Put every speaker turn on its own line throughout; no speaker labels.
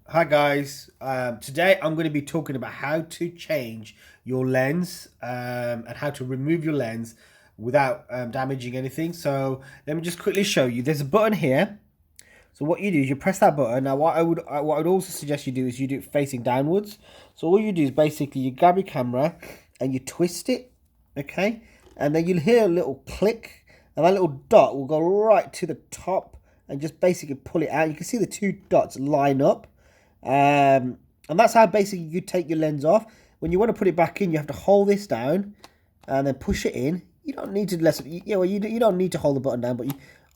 Hi guys, today I'm going to be talking about how to change your lens and how to remove your lens without damaging anything. So let me just quickly show you. There's a button here. So what you do is you press that button. Now what I would also suggest you do is you do it facing downwards. So all you do is basically you grab your camera and you twist it, okay? And then you'll hear a little click and that little dot will go right to the top and just basically pull it out. You can see the two dots line up. And that's how basically you take your lens off. When you want to put it back in, you have to hold this down and then push it in. You don't need to you don't need to hold the button down, but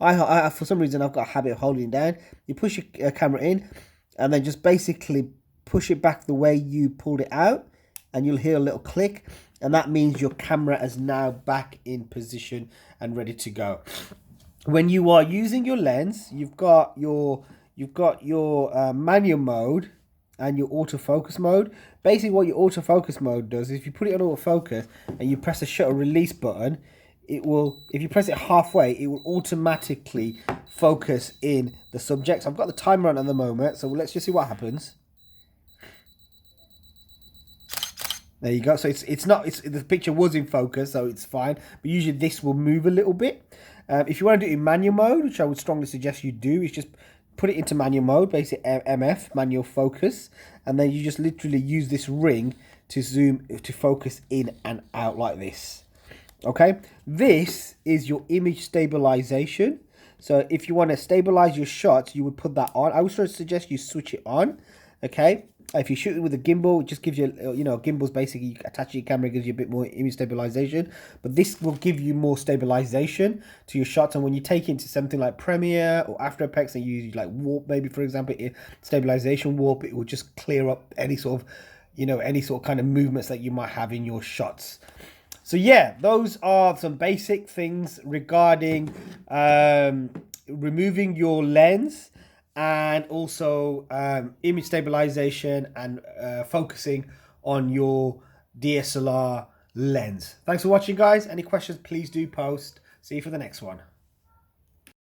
I for some reason I've got a habit of holding it down. You push your camera in and then just basically push it back the way you pulled it out, and you'll hear a little click, and that means your camera is now back in position and ready to go. When you are using your lens, you've got your manual mode and your autofocus mode. Basically what your autofocus mode does is if you put it on autofocus and you press the shutter release button, it will, if you press it halfway, it will automatically focus in the subject. So I've got the timer on at the moment, so let's just see what happens. There you go. So the picture was in focus, so it's fine. But usually this will move a little bit. If you want to do it in manual mode, which I would strongly suggest you do, is just put it into manual mode, basically MF, manual focus, and then you just literally use this ring to zoom, to focus in and out like this. Okay, this is your image stabilization. So if you want to stabilize your shots, you would put that on. I would sort of suggest you switch it on. Okay, if you shoot it with a gimbal, it just gives you, gimbals basically you attach your camera, gives you a bit more image stabilization, but this will give you more stabilization to your shots. And when you take it into something like Premiere or After Effects and you use like warp, maybe for example, stabilization warp, it will just clear up any sort of kind of movements that you might have in your shots. So yeah, those are some basic things regarding removing your lens, and also image stabilization and focusing on your DSLR lens. Thanks for watching, guys. Any questions, please do post. See you for the next one.